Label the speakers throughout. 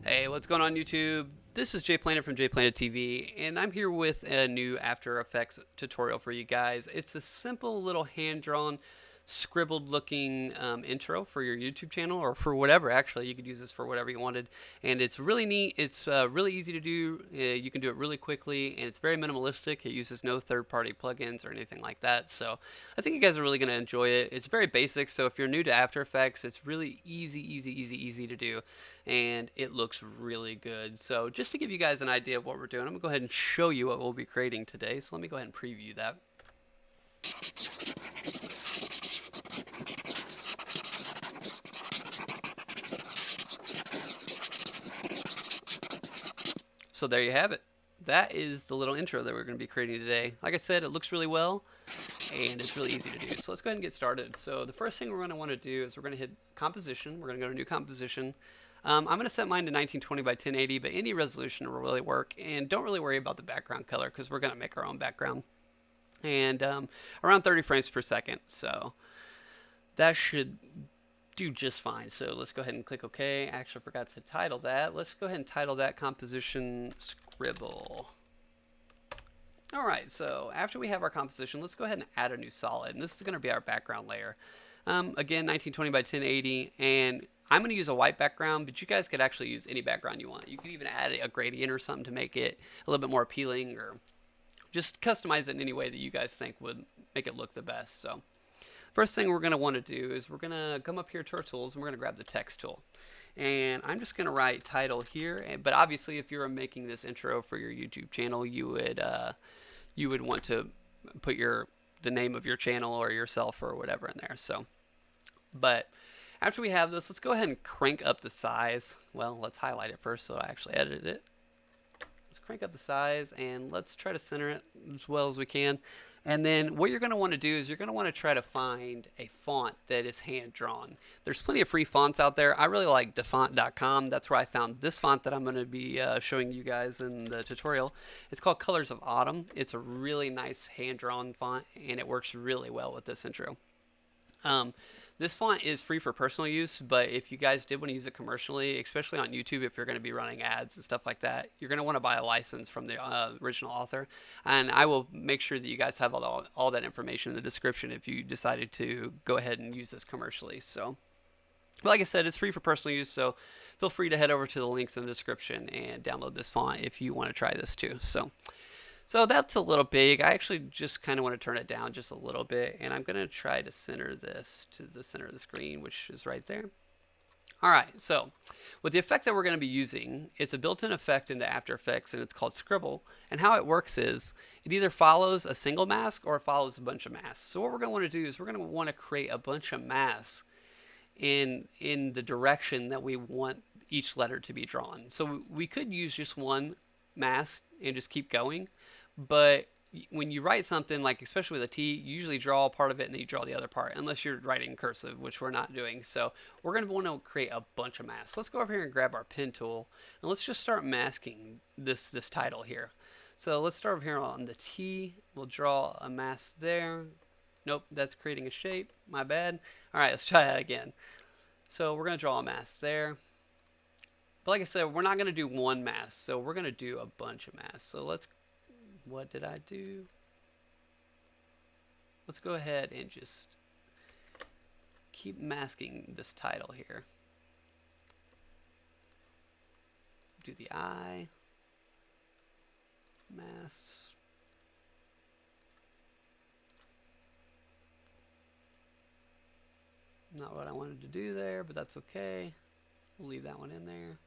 Speaker 1: Hey, what's going on YouTube? This is JPlanet from JPlanet TV, and I'm here with a new After Effects tutorial for you guys. It's a simple little hand-drawn, scribbled looking intro for your YouTube channel, or for whatever. Actually, you could use this for whatever you wanted, and it's really neat. It's really easy to do. You can do it really quickly, and it's very minimalistic. It uses no third-party plugins or anything like that, so I think you guys are really going to enjoy it. It's very basic, so if you're new to After Effects, it's really easy to do, and it looks really good. So just to give you guys an idea of what we're doing, I'm going to go ahead and show you what we'll be creating today. So let me go ahead and preview that. So there you have it. That is the little intro that we're going to be creating today. Like I said, it looks really well, and it's really easy to do. So let's go ahead and get started. So the first thing we're going to want to do is we're going to hit composition. We're going to go to new composition. I'm going to set mine to 1920 by 1080, but any resolution will really work. And don't really worry about the background color because we're going to make our own background. And around 30 frames per second. So that should do just fine. So let's go ahead and click OK. Actually, I forgot to title that. Let's go ahead and title that composition Scribble. Alright, so after we have our composition, let's go ahead and add a new solid. And this is going to be our background layer. Again, 1920 by 1080. And I'm going to use a white background, but you guys could actually use any background you want. You could even add a gradient or something to make it a little bit more appealing, or just customize it in any way that you guys think would make it look the best. So first thing we're going to want to do is we're going to come up here to our tools, and we're going to grab the text tool. And I'm just going to write title here, but obviously if you're making this intro for your YouTube channel, you would want to put the name of your channel or yourself or whatever in there. So, but after we have this, let's go ahead and crank up the size. Well, let's highlight it first so I actually edited it. Let's crank up the size, and let's try to center it as well as we can. And then what you're going to want to do is you're going to want to try to find a font that is hand drawn. There's plenty of free fonts out there. I really like dafont.com. That's where I found this font that I'm going to be showing you guys in the tutorial. It's called Colors of Autumn. It's a really nice hand drawn font, and it works really well with this intro. This font is free for personal use, but if you guys did want to use it commercially, especially on YouTube, if you're going to be running ads and stuff like that, you're going to want to buy a license from the original author. And I will make sure that you guys have all that information in the description if you decided to go ahead and use this commercially. So, but like I said, it's free for personal use, so feel free to head over to the links in the description and download this font if you want to try this too. So that's a little big. I actually just kind of want to turn it down just a little bit, and I'm going to try to center this to the center of the screen, which is right there. Alright, so with the effect that we're going to be using, it's a built-in effect into After Effects, and it's called Scribble. And how it works is it either follows a single mask or it follows a bunch of masks. So what we're going to want to do is we're going to want to create a bunch of masks in the direction that we want each letter to be drawn. So we could use just one mask and just keep going, but when you write something, like especially with a T, you usually draw part of it and then you draw the other part, unless you're writing cursive, which we're not doing. So we're going to want to create a bunch of masks. Let's go over here and grab our pen tool, and let's just start masking this title here. So let's start over here on the T. We'll draw a mask there. Nope, that's creating a shape. My bad. All right, let's try that again. So we're going to draw a mask there. But like I said, we're not going to do one mask, so we're going to do a bunch of masks. So what did I do? Let's go ahead and just keep masking this title here. Do the eye. Masks. Not what I wanted to do there, but that's okay. We'll leave that one in there.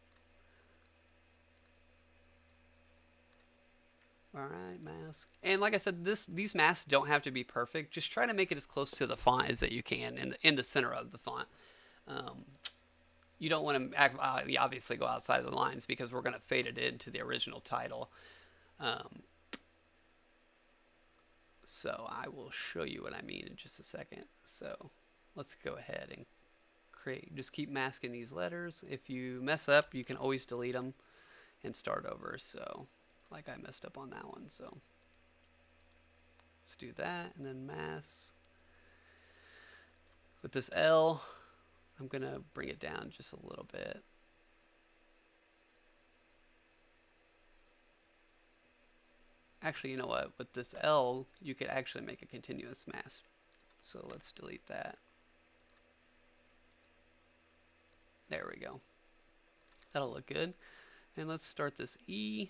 Speaker 1: Alright, mask. And like I said, these masks don't have to be perfect. Just try to make it as close to the font as that you can in the center of the font. You don't want to obviously go outside of the lines because we're going to fade it into the original title. So I will show you what I mean in just a second. So let's go ahead and just keep masking these letters. If you mess up, you can always delete them and start over. So like I messed up on that one, so let's do that, and then mask. With this L, I'm gonna bring it down just a little bit. Actually, you know what? With this L, you could actually make a continuous mask. So let's delete that. There we go. That'll look good. And let's start this E.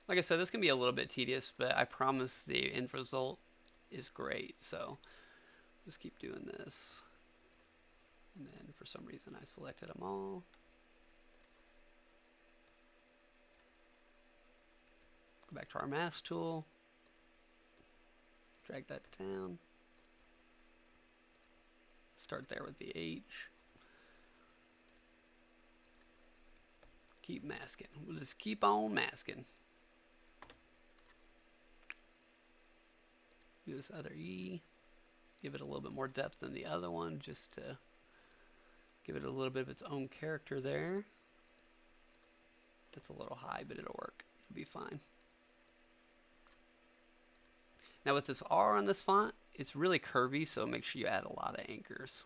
Speaker 1: Like I said, this can be a little bit tedious, but I promise the end result is great. So just keep doing this. And then for some reason I selected them all. Go back to our mask tool. Drag that down. Start there with the H. Keep masking. We'll just keep on masking. Do this other E. Give it a little bit more depth than the other one, just to give it a little bit of its own character there. That's a little high, but it'll work. It'll be fine. Now with this R on this font, it's really curvy, so make sure you add a lot of anchors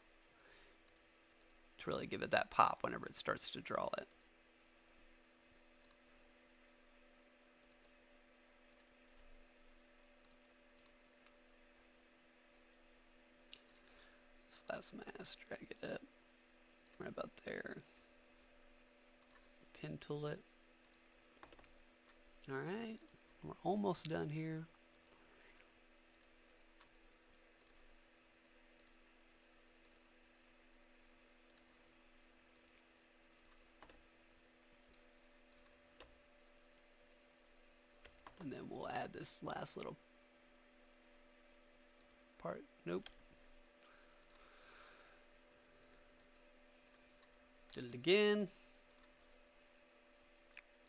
Speaker 1: to really give it that pop whenever it starts to draw it. This last mask, drag it up right about there. Pen tool it. Alright, we're almost done here. And then we'll add this last little part. Nope. Did it again.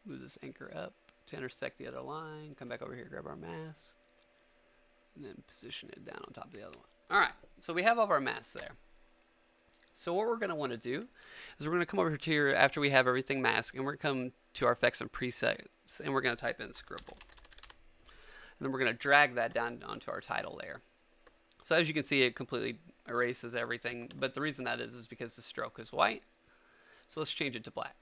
Speaker 1: Move this anchor up to intersect the other line. Come back over here, grab our mask, and then position it down on top of the other one. All right, so we have all of our masks there. So what we're going to want to do is we're going to come over here after we have everything masked, and we're going to come to our effects and presets, and we're going to type in Scribble. And then we're going to drag that down onto our title layer. So as you can see, it completely erases everything, but the reason that is because the stroke is white. So let's change it to black.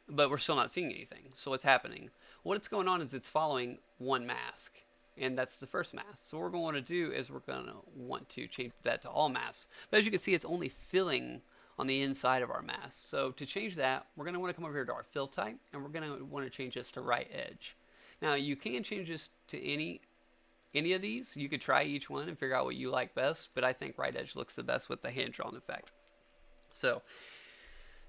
Speaker 1: But we're still not seeing anything. So what's happening? What's going on is it's following one mask, and that's the first mask. So what we're going to want to do is we're going to want to change that to all masks. But as you can see, it's only filling on the inside of our mask. So to change that, we're going to want to come over here to our fill type, and we're going to want to change this to right edge. Now you can change this to any of these. You could try each one and figure out what you like best, but I think right edge looks the best with the hand drawn effect. So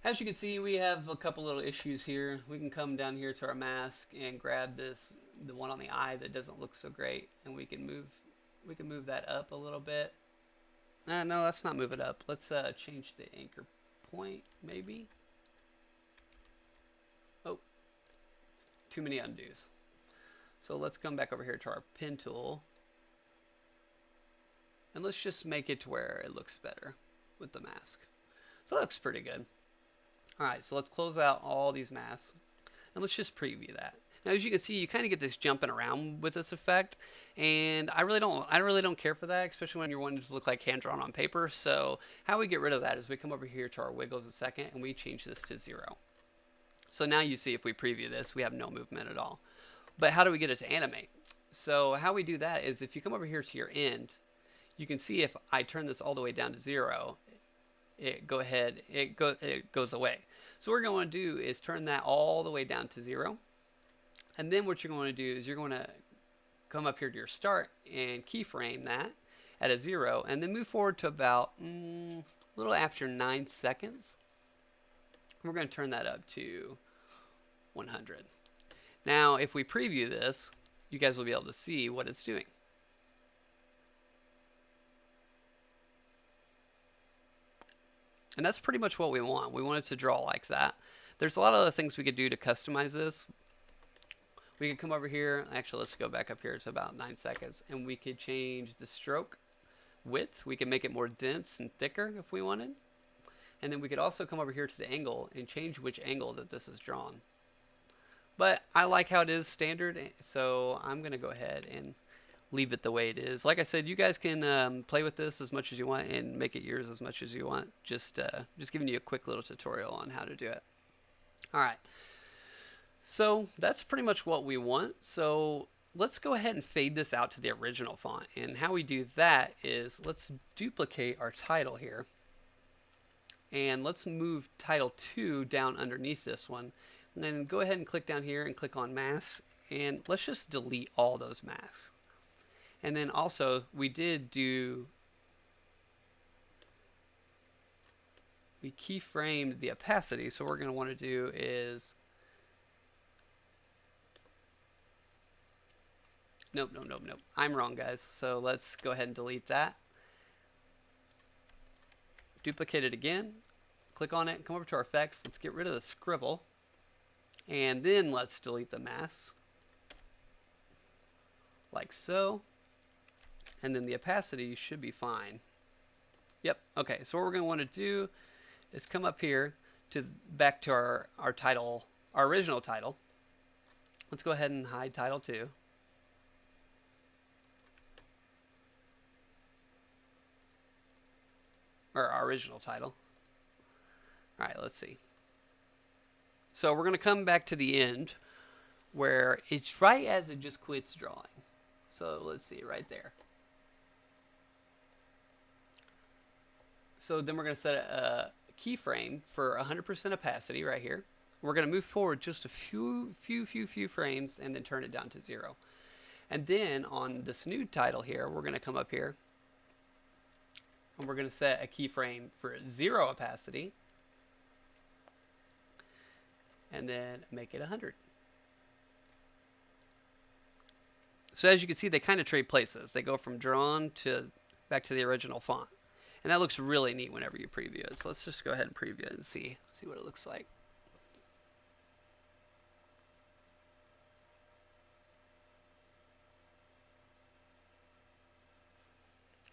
Speaker 1: as you can see, we have a couple little issues here. We can come down here to our mask and grab this, the one on the eye that doesn't look so great, and we can move that up a little bit. No, let's not move it up. Let's change the anchor point, maybe. Oh, too many undos. So let's come back over here to our pen tool, and let's just make it to where it looks better with the mask. So that looks pretty good. Alright, so let's close out all these masks, and let's just preview that. Now as you can see, you kind of get this jumping around with this effect, and I really don't care for that, especially when you're wanting to look like hand drawn on paper. So how we get rid of that is we come over here to our wiggles a second, and we change this to 0. So now you see if we preview this, we have no movement at all. But how do we get it to animate? So how we do that is if you come over here to your end, you can see if I turn this all the way down to 0, it goes away. So what we're going to do is turn that all the way down to 0. And then what you're going to do is you're going to come up here to your start and keyframe that at a 0, and then move forward to about a little after 9 seconds. We're going to turn that up to 100. Now, if we preview this, you guys will be able to see what it's doing. And that's pretty much what we want. We want it to draw like that. There's a lot of other things we could do to customize this. We could come over here. Actually, let's go back up here to about 9 seconds. And we could change the stroke width. We can make it more dense and thicker if we wanted. And then we could also come over here to the angle and change which angle that this is drawn. But I like how it is standard, so I'm going to go ahead and leave it the way it is. Like I said, you guys can play with this as much as you want and make it yours as much as you want. Just giving you a quick little tutorial on how to do it. All right. So that's pretty much what we want. So let's go ahead and fade this out to the original font. And how we do that is let's duplicate our title here. And let's move title 2 down underneath this one. And then go ahead and click down here and click on masks. And let's just delete all those masks. And then also we keyframed the opacity. So what we're going to want to do is Nope. I'm wrong, guys. So let's go ahead and delete that. Duplicate it again. Click on it. Come over to our effects. Let's get rid of the scribble. And then let's delete the mask. Like so. And then the opacity should be fine. Yep. Okay. So what we're going to want to do is come up here back to our title, our original title. Let's go ahead and hide title 2. Or our original title. All right, let's see. So we're going to come back to the end where it's right as it just quits drawing. So let's see, right there. So then we're going to set a keyframe for 100% opacity right here. We're going to move forward just a few frames and then turn it down to 0. And then on this new title here, we're going to come up here and we're going to set a keyframe for 0 opacity and then make it 100. So as you can see, they kind of trade places. They go from drawn to back to the original font. And that looks really neat whenever you preview it. So let's just go ahead and preview it and see what it looks like.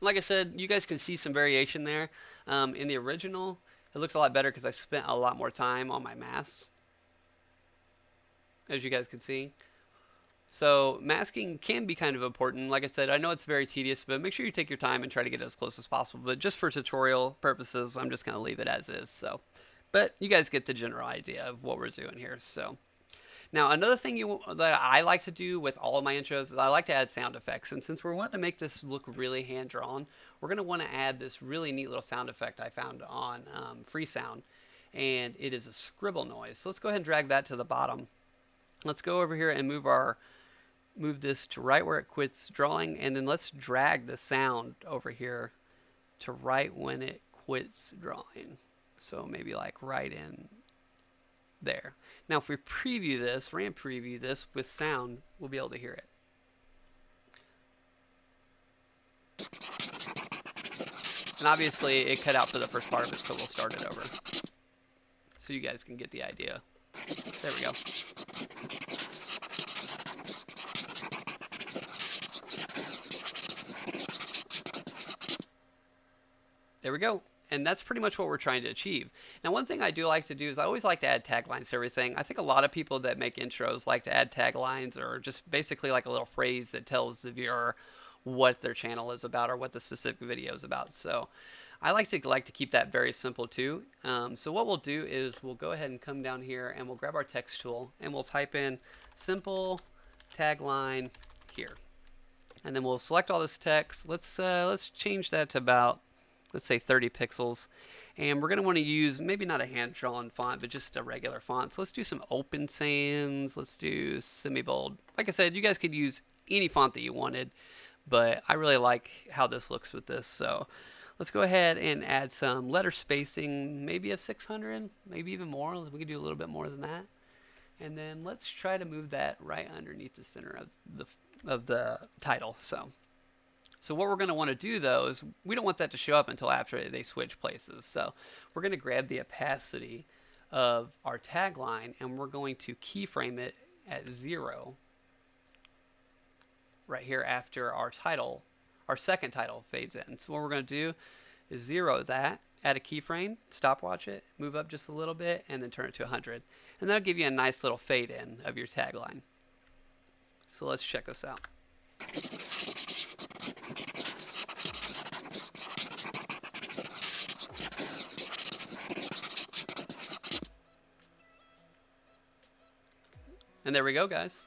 Speaker 1: Like I said, you guys can see some variation there. In the original, it looks a lot better because I spent a lot more time on my masks, as you guys can see. So masking can be kind of important. Like I said, I know it's very tedious, but make sure you take your time and try to get it as close as possible. But just for tutorial purposes, I'm just going to leave it as is. So, but you guys get the general idea of what we're doing here. So now another thing that I like to do with all of my intros is I like to add sound effects. And since we're wanting to make this look really hand-drawn, we're going to want to add this really neat little sound effect I found on Freesound. And it is a scribble noise. So let's go ahead and drag that to the bottom. Let's go over here and move this to right where it quits drawing, and then let's drag the sound over here to right when it quits drawing. So maybe like right in there. Now if we preview this, ramp preview this with sound, we'll be able to hear it. And obviously it cut out for the first part of it, so we'll start it over. So you guys can get the idea. There we go. There we go. And that's pretty much what we're trying to achieve. Now, one thing I do like to do is I always like to add taglines to everything. I think a lot of people that make intros like to add taglines or just basically like a little phrase that tells the viewer what their channel is about or what the specific video is about. So I like to keep that very simple too. So what we'll do is we'll go ahead and come down here and we'll grab our text tool and we'll type in simple tagline here. And then we'll select all this text. Let's change that to about, let's say 30 pixels. And we're going to want to use maybe not a hand-drawn font, but just a regular font. So let's do some open sans. Let's do semi-bold. Like I said, you guys could use any font that you wanted, but I really like how this looks with this. So let's go ahead and add some letter spacing, maybe of 600, maybe even more. We could do a little bit more than that. And then let's try to move that right underneath the center of the title. So what we're going to want to do, though, is we don't want that to show up until after they switch places. So we're going to grab the opacity of our tagline, and we're going to keyframe it at 0 right here after our title, our second title fades in. So what we're going to do is 0 that, add a keyframe, stopwatch it, move up just a little bit, and then turn it to 100. And that'll give you a nice little fade in of your tagline. So let's check this out. And there we go, guys.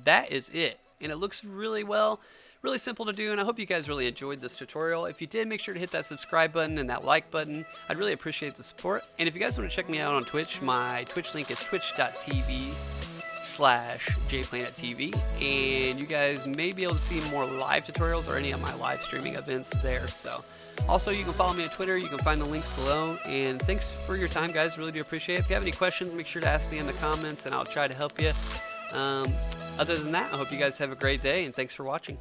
Speaker 1: That is it. And it looks really well, really simple to do, and I hope you guys really enjoyed this tutorial. If you did, make sure to hit that subscribe button and that like button. I'd really appreciate the support. And if you guys want to check me out on Twitch, my Twitch link is twitch.tv/JPlanet.tv, and you guys may be able to see more live tutorials or any of my live streaming events there. So also, you can follow me on Twitter. You can find the links below. And thanks for your time, guys. Really do appreciate it. If you have any questions, make sure to ask me in the comments, and I'll try to help you. Other than that, I hope you guys have a great day, and thanks for watching.